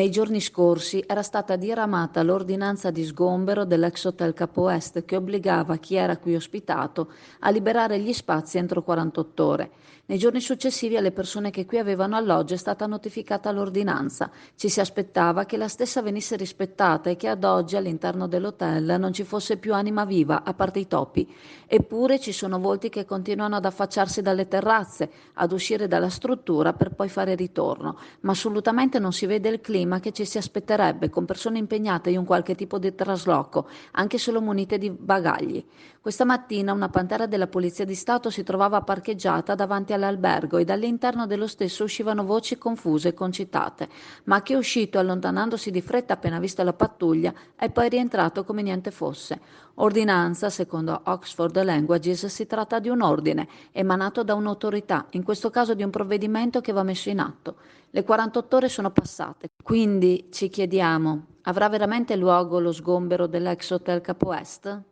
Nei giorni scorsi era stata diramata l'ordinanza di sgombero dell'ex Hotel Capo Est che obbligava chi era qui ospitato a liberare gli spazi entro 48 ore. Nei giorni successivi alle persone che qui avevano alloggio è stata notificata l'ordinanza. Ci si aspettava che la stessa venisse rispettata e che ad oggi all'interno dell'hotel non ci fosse più anima viva, a parte i topi. Eppure ci sono volti che continuano ad affacciarsi dalle terrazze, ad uscire dalla struttura per poi fare ritorno, ma assolutamente non si vede il clima che ci si aspetterebbe, con persone impegnate in un qualche tipo di trasloco, anche solo munite di bagagli. Questa mattina una pantera della Polizia di Stato si trovava parcheggiata davanti all'albergo e dall'interno dello stesso uscivano voci confuse e concitate, ma chi è uscito allontanandosi di fretta appena visto la pattuglia è poi rientrato come niente fosse. Ordinanza, secondo Oxford Languages, si tratta di un ordine emanato da un'autorità, in questo caso di un provvedimento che va messo in atto. Le 48 ore sono passate, quindi ci chiediamo, avrà veramente luogo lo sgombero dell'ex Hotel Capo Est?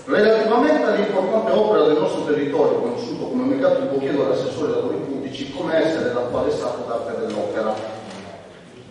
Relativamente all'importante opera del nostro territorio, conosciuto come mercato di Bochiedo dall'assessore ai lavori pubblici, come essere l'attuale stato d'arte dell'opera.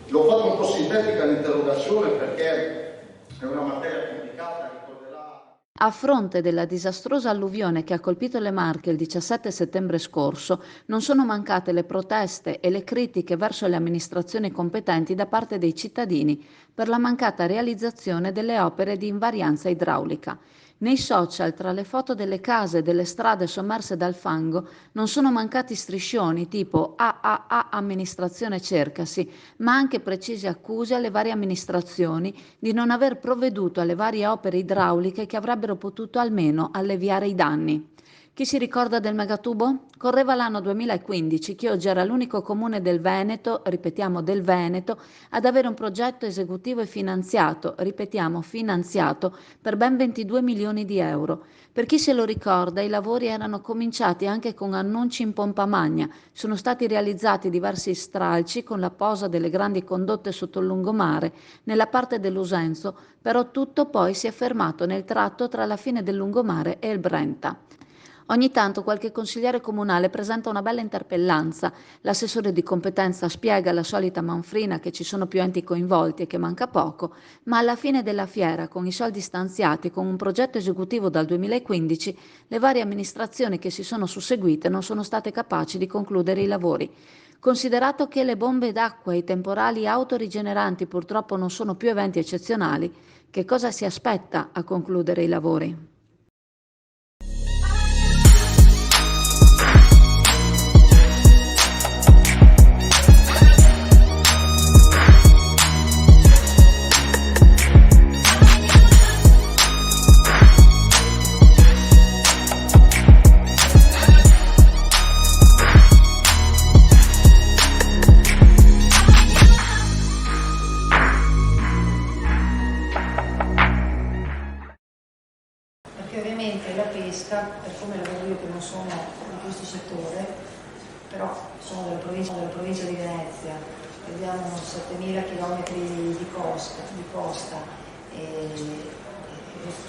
L'ho fatto un po' sintetica l'interrogazione perché è una materia complicata, ricorderà. A fronte della disastrosa alluvione che ha colpito le Marche il 17 settembre scorso, non sono mancate le proteste e le critiche verso le amministrazioni competenti da parte dei cittadini per la mancata realizzazione delle opere di invarianza idraulica. Nei social, tra le foto delle case e delle strade sommerse dal fango, non sono mancati striscioni tipo AAA amministrazione cercasi, ma anche precise accuse alle varie amministrazioni di non aver provveduto alle varie opere idrauliche che avrebbero potuto almeno alleviare i danni. Chi si ricorda del megatubo? Correva l'anno 2015, che oggi era l'unico comune del Veneto, ripetiamo del Veneto, ad avere un progetto esecutivo e finanziato, ripetiamo finanziato, per ben 22 milioni di euro. Per chi se lo ricorda, i lavori erano cominciati anche con annunci in pompa magna. Sono stati realizzati diversi stralci con la posa delle grandi condotte sotto il lungomare. Nella parte dell'Usenzo, però tutto poi si è fermato nel tratto tra la fine del lungomare e il Brenta. Ogni tanto qualche consigliere comunale presenta una bella interpellanza, l'assessore di competenza spiega la solita manfrina che ci sono più enti coinvolti e che manca poco, ma alla fine della fiera, con i soldi stanziati con un progetto esecutivo dal 2015, le varie amministrazioni che si sono susseguite non sono state capaci di concludere i lavori. Considerato che le bombe d'acqua e i temporali autorigeneranti purtroppo non sono più eventi eccezionali, che cosa si aspetta a concludere i lavori? Per come lavoro io che non sono di questo settore, però sono della provincia di Venezia, abbiamo 7.000 km di costa e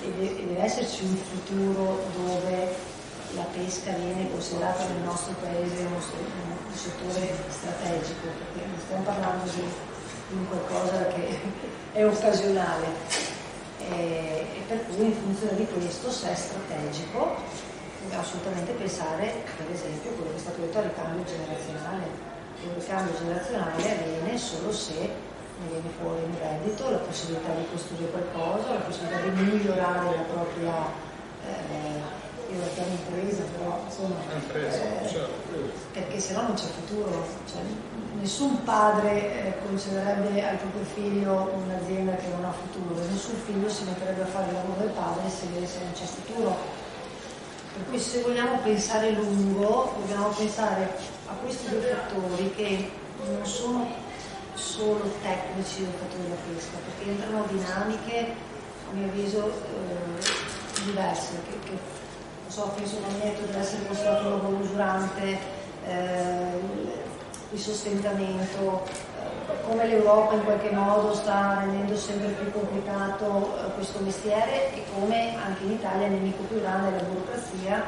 deve esserci un futuro dove la pesca viene considerata nel nostro paese un settore strategico, perché non stiamo parlando di un qualcosa che è occasionale. E per cui in funzione di questo, se è strategico, dobbiamo assolutamente pensare, per esempio, quello che è stato detto al ricambio generazionale. Il ricambio generazionale avviene solo se ne viene fuori un reddito, la possibilità di costruire qualcosa, la possibilità di migliorare la propria, io la chiamo impresa, però però insomma, perché sennò non c'è futuro. Cioè, nessun padre concederebbe al proprio figlio un'azienda che non ha futuro, nessun figlio si metterebbe a fare il lavoro del padre se vede se non c'è futuro. Per cui se vogliamo pensare lungo, dobbiamo pensare a questi due fattori che non sono solo tecnici del fattore della pesca, perché entrano dinamiche, a mio avviso, diverse, che non so, penso che il netto deve essere considerato un lavoro usurante, il sostentamento, come l'Europa in qualche modo sta rendendo sempre più complicato questo mestiere e come anche in Italia il nemico più grande è la burocrazia,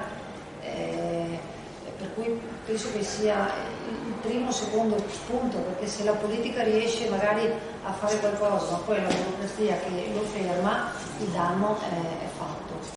per cui penso che sia il primo o secondo punto, perché se la politica riesce magari a fare qualcosa ma poi la burocrazia che lo ferma, il danno è fatto.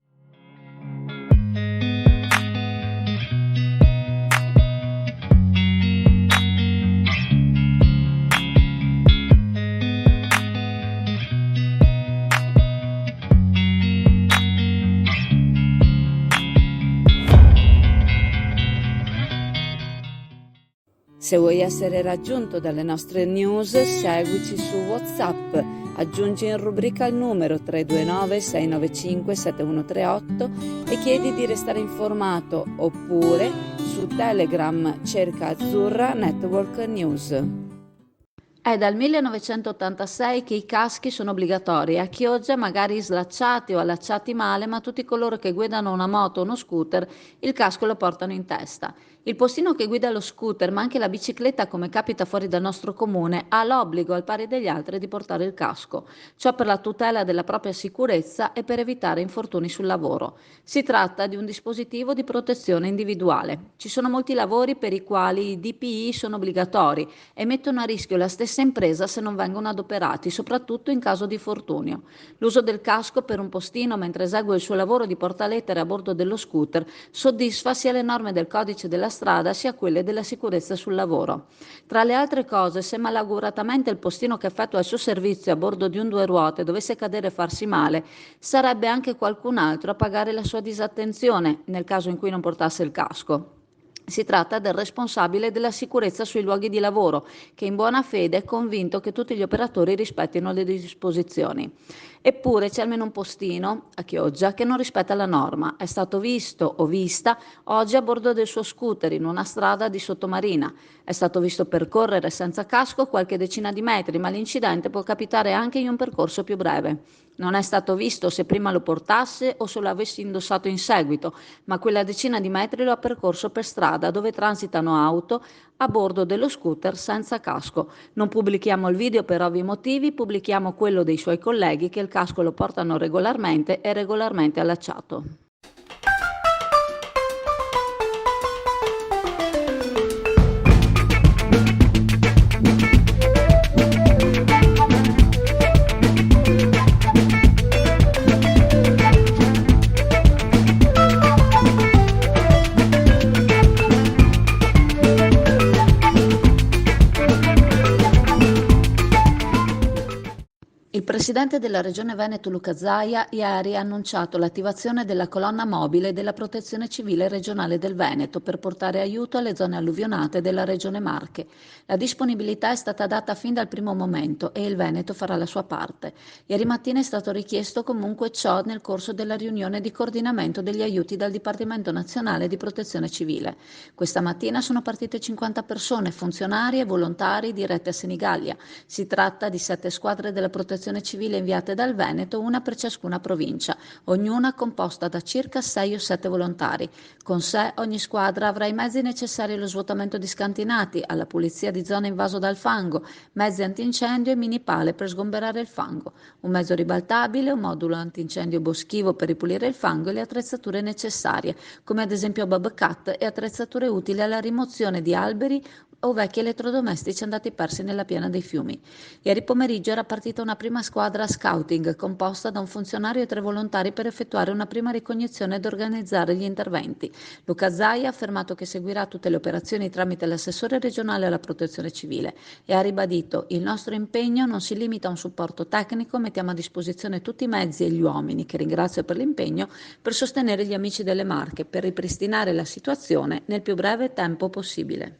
Se vuoi essere raggiunto dalle nostre news, seguici su WhatsApp, aggiungi in rubrica il numero 329 695 7138 e chiedi di restare informato, oppure su Telegram cerca Azzurra Network News. È dal 1986 che i caschi sono obbligatori, a Chioggia magari slacciati o allacciati male, ma tutti coloro che guidano una moto o uno scooter il casco lo portano in testa. Il postino che guida lo scooter, ma anche la bicicletta, come capita fuori dal nostro comune, ha l'obbligo al pari degli altri di portare il casco. Ciò per la tutela della propria sicurezza e per evitare infortuni sul lavoro. Si tratta di un dispositivo di protezione individuale. Ci sono molti lavori per i quali i DPI sono obbligatori e mettono a rischio la stessa impresa se non vengono adoperati, soprattutto in caso di infortunio. L'uso del casco per un postino mentre esegue il suo lavoro di portalettere a bordo dello scooter soddisfa sia le norme del codice della strada sia quelle della sicurezza sul lavoro. Tra le altre cose, se malauguratamente il postino che effettua il suo servizio a bordo di un due ruote dovesse cadere e farsi male, sarebbe anche qualcun altro a pagare la sua disattenzione nel caso in cui non portasse il casco. Si tratta del responsabile della sicurezza sui luoghi di lavoro, che in buona fede è convinto che tutti gli operatori rispettino le disposizioni. Eppure c'è almeno un postino a Chioggia che non rispetta la norma. È stato visto o vista oggi a bordo del suo scooter in una strada di sottomarina. È stato visto percorrere senza casco qualche decina di metri, ma l'incidente può capitare anche in un percorso più breve. Non è stato visto se prima lo portasse o se lo avesse indossato in seguito, ma quella decina di metri lo ha percorso per strada dove transitano auto a bordo dello scooter senza casco. Non pubblichiamo il video per ovvi motivi, pubblichiamo quello dei suoi colleghi che il casco lo portano regolarmente e regolarmente allacciato. Il presidente della Regione Veneto Luca Zaia ieri ha annunciato l'attivazione della colonna mobile della Protezione Civile regionale del Veneto per portare aiuto alle zone alluvionate della Regione Marche. La disponibilità è stata data fin dal primo momento e il Veneto farà la sua parte. Ieri mattina è stato richiesto comunque ciò nel corso della riunione di coordinamento degli aiuti dal Dipartimento Nazionale di Protezione Civile. Questa mattina sono partite 50 persone, funzionari e volontari dirette a Senigallia. Si tratta di 7 squadre della Protezione Civile inviate dal Veneto, una per ciascuna provincia, ognuna composta da circa 6 o 7 volontari. Con sé ogni squadra avrà i mezzi necessari allo svuotamento di scantinati, alla pulizia di zone invaso dal fango, mezzi antincendio e mini pale per sgomberare il fango, un mezzo ribaltabile, un modulo antincendio boschivo per ripulire il fango e le attrezzature necessarie, come ad esempio bobcat e attrezzature utili alla rimozione di alberi o vecchi elettrodomestici andati persi nella piana dei fiumi. Ieri pomeriggio era partita una prima squadra scouting composta da un funzionario e 3 volontari per effettuare una prima ricognizione ed organizzare gli interventi. Luca Zaia ha affermato che seguirà tutte le operazioni tramite l'assessore regionale alla protezione civile e ha ribadito: il nostro impegno non si limita a un supporto tecnico, mettiamo a disposizione tutti i mezzi e gli uomini, che ringrazio per l'impegno, per sostenere gli amici delle Marche, per ripristinare la situazione nel più breve tempo possibile.